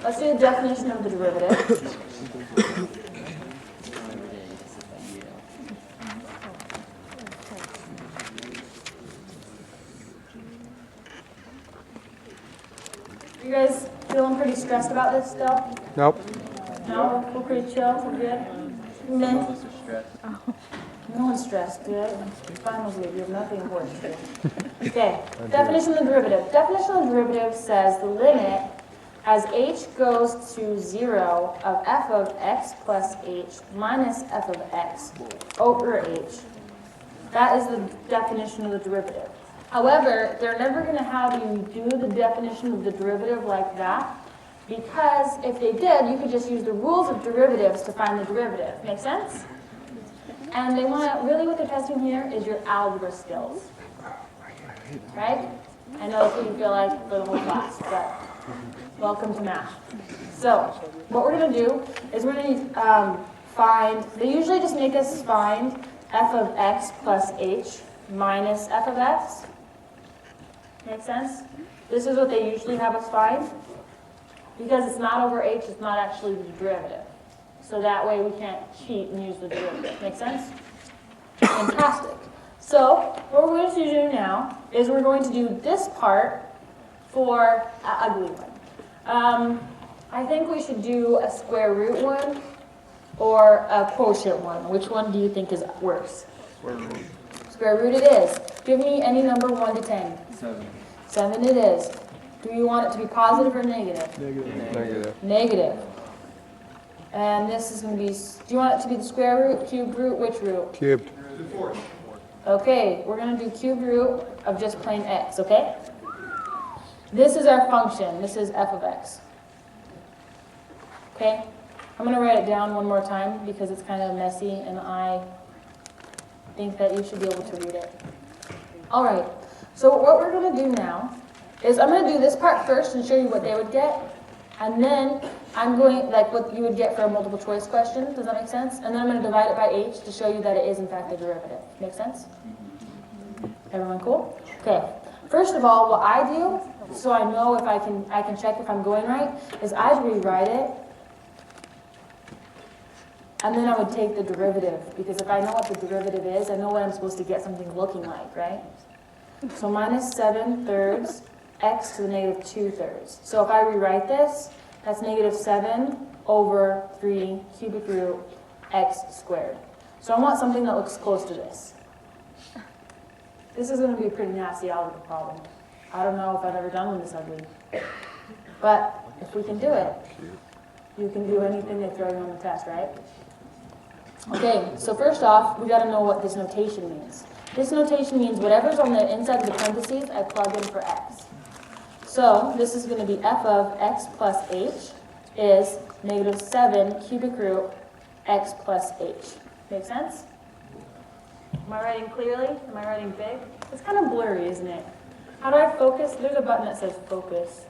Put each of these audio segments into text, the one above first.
Let's do the definition of the derivative. You guys feeling pretty stressed about this still? Nope. No? We're pretty chill? We're good? Meh. No one's stressed, dude. Finals week, you have nothing important to do. Okay, definition of the derivative. Definition of the derivative says the limit as h goes to 0 of f of x plus h minus f of x over h. That is the definition of the derivative. However, they're never going to have you do the definition of the derivative like that, because if they did, you could just use the rules of derivatives to find the derivative. Make sense? And they want to, really what they're testing here is your algebra skills. Right? I know that's what you feel like for the whole class, but welcome to math. So, what we're going to do is we're going to find, they usually just make us find f of x plus h minus f of x. Make sense? This is what they usually have us find. Because it's not over h, it's not actually the derivative. So that way we can't cheat and use the derivative. Make sense? Fantastic. So what we're going to do now is we're going to do this part for an ugly one. I think we should do a square root one or a quotient one. Which one do you think is worse? Square root. Square root it is. Give me any number 1 to 10. 7. 7 it is. Do you want it to be positive or negative? Negative. Negative. And this is going to be, do you want it to be the square root, cube root, which root? Cubed. Okay, we're going to do cube root of just plain x, okay? This is our function. This is f of x. Okay? I'm going to write it down one more time because it's kind of messy and I think that you should be able to read it. All right, so what we're going to do now is I'm going to do this part first and show you what they would get. And then I'm going, like what you would get for a multiple choice question. Does that make sense? And then I'm going to divide it by h to show you that it is in fact a derivative. Make sense? Everyone cool? Okay. First of all, what I do, so I know if I can check if I'm going right, is I'd rewrite it. And then I would take the derivative. Because if I know what the derivative is, I know what I'm supposed to get something looking like, right? So minus 7/3 x to the negative 2/3. So if I rewrite this, that's negative 7 over 3 cubic root x squared. So I want something that looks close to this. This is going to be a pretty nasty algebra problem. I don't know if I've ever done one this ugly. But if we can do it, you can do anything they throw you on the test, right? Okay, so first off, we got to know what this notation means. This notation means whatever's on the inside of the parentheses, I plug in for x. So this is going to be f of x plus h is negative 7 cubic root x plus h. Make sense? Am I writing clearly? Am I writing big? It's kind of blurry, isn't it? How do I focus? There's a button that says focus.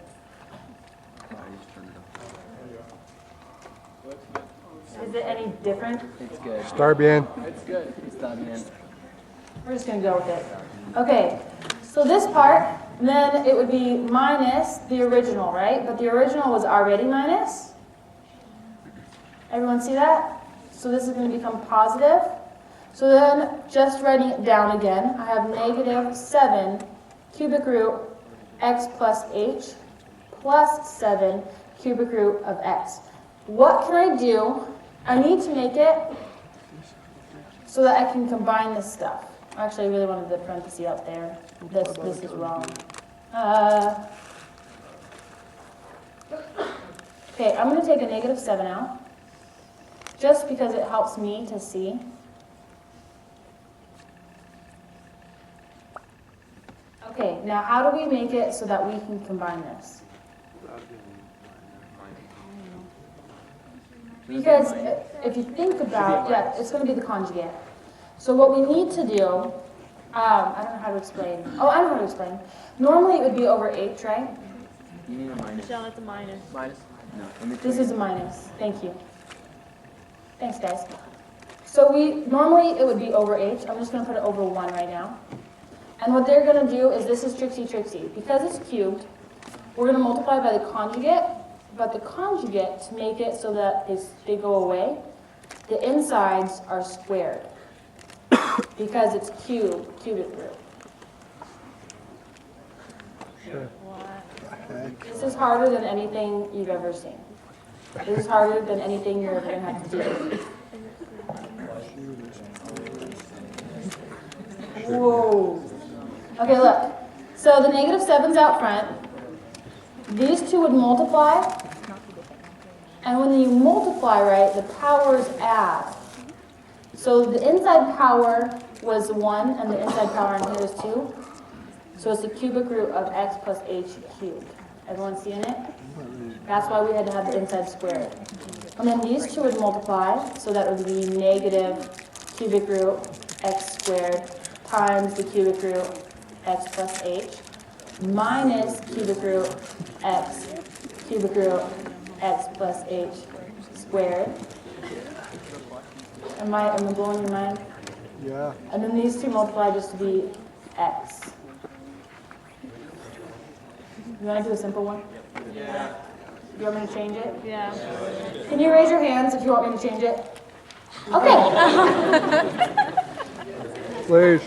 Is it any different? It's good. Start bien. It's good. Está bien. We're just going to go with it. Okay, so this part, then it would be minus the original, right? But the original was already minus. Everyone see that? So this is going to become positive. So then, just writing it down again, I have negative 7 cubic root x plus h plus 7 cubic root of x. What can I do? I need to make it so that I can combine this stuff. Actually, I really wanted the parenthesis out there. This is wrong. Okay, I'm going to take a negative 7 out, just because it helps me to see. Okay, now how do we make it so that we can combine this? Because if you think about, yeah, it's going to be the conjugate. So what we need to do, I don't know how to explain. Oh, I know how to explain. Normally it would be over h, right? You need a minus. Michelle, that's a minus. Minus? No. In between. This is a minus. Thank you. Thanks, guys. So normally it would be over h. I'm just going to put it over 1 right now. And what they're going to do is, this is tricksy. Because it's cubed, we're going to multiply by the conjugate, but the conjugate, to make it so that they go away, the insides are squared because it's cubic root. Sure. This is harder than anything you've ever seen. This is harder than anything you're ever going to have to do. Whoa. Okay, look. So the negative 7's out front. These two would multiply. And when you multiply, right, the powers add. So the inside power was 1, and the inside power in here is 2. So it's the cubic root of x plus h cubed. Everyone seeing it? That's why we had to have the inside squared. And then these two would multiply, so that would be negative cubic root x squared times the cubic root x plus h minus cubic root x plus h squared. Am I blowing your mind? Yeah. And then these two multiply just to be x. You want to do a simple one? Yeah. You want me to change it? Yeah. Can you raise your hands if you want me to change it? Okay. Please.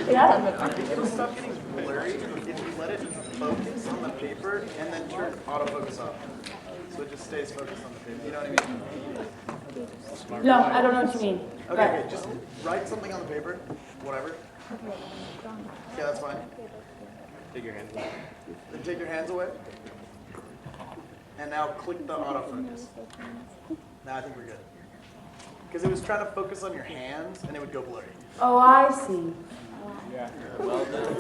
Yeah? It'll stop getting blurry if you let it focus on the paper and then turn autofocus off. So it just stays focused on the paper. You know what I mean? No, I don't know what you mean. Okay, okay, just write something on the paper, whatever. Yeah, that's fine. Take your hands away. Then take your hands away. And now click the autofocus. Now I think we're good. Because it was trying to focus on your hands and it would go blurry. Oh, I see. Well done.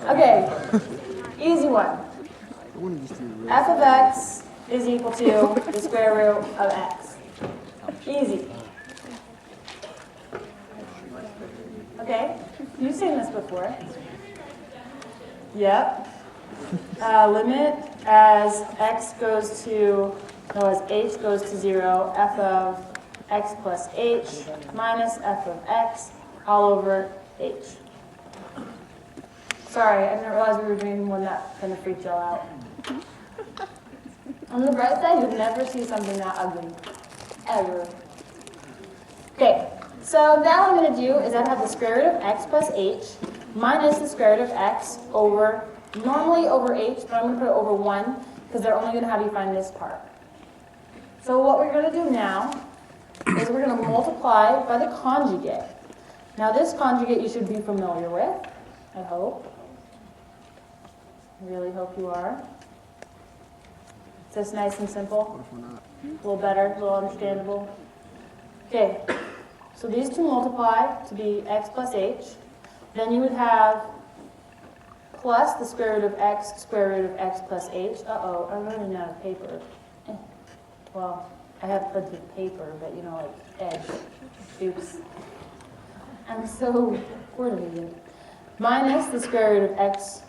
Okay, easy one. F of x is equal to the square root of x. Easy. Okay, you've seen this before. Yep. Limit as x goes to, no, as h goes to 0, f of x plus h minus f of x all over h. Sorry, I didn't realize we were doing one that kind of freaked y'all out. On the bright side, you'd never see something that ugly. Ever. Okay, so now what I'm going to do is I have the square root of x plus h minus the square root of x over, normally over h, but I'm going to put it over 1 because they're only going to have you find this part. So what we're going to do now is we're going to multiply by the conjugate. Now this conjugate you should be familiar with, I hope. I really hope you are. Is this nice and simple? A little better, a little understandable? Okay, so these two multiply to be x plus h. Then you would have plus the square root of x plus h. Uh-oh, I'm running out of paper. Well, I have plenty of paper, but you know, like edge. Oops. I'm so coordinated. Minus the square root of x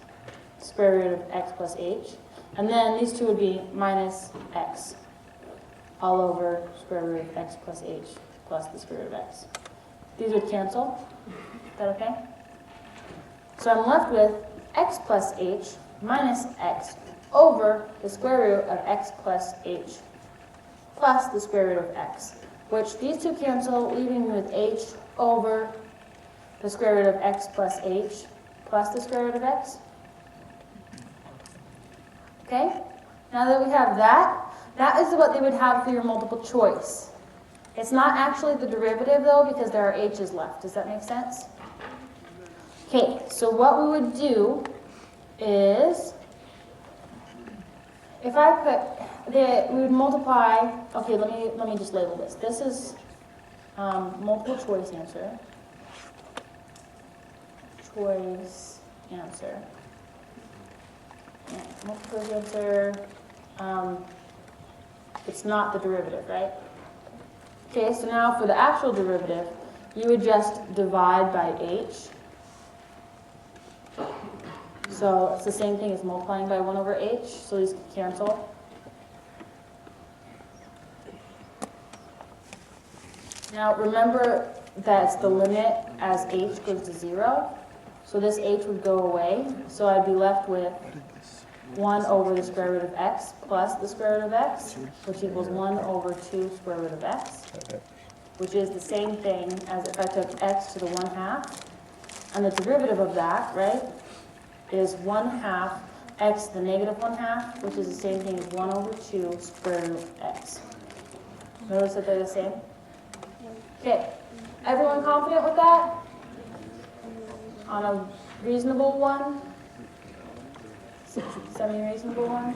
plus h. And then these two would be minus x all over square root of x plus h plus the square root of x. These would cancel. Is that okay? So I'm left with x plus h minus x over the square root of x plus h plus the square root of x, which these two cancel, leaving me with h over the square root of x plus h plus the square root of x. Okay? Now that we have that, that is what they would have for your multiple choice. It's not actually the derivative though, because there are h's left. Does that make sense? Okay, so what we would do is, if I put, we would multiply, okay, let me just label this. This is multiple choice answer. Choice answer. Yeah, multiple choice answer, it's not the derivative, right? Okay, so now for the actual derivative, you would just divide by h. So it's the same thing as multiplying by 1 over h, so these cancel. Now remember that's the limit as h goes to 0. So this h would go away. So I'd be left with 1 over the square root of x plus the square root of x, which equals 1 over 2 square root of x, which is the same thing as if I took x to the 1/2. And the derivative of that, right, is 1/2 x to the negative 1/2, which is the same thing as 1 over 2 square root of x. Notice that they're the same? Okay, everyone confident with that? On a reasonable one? Semi-reasonable one?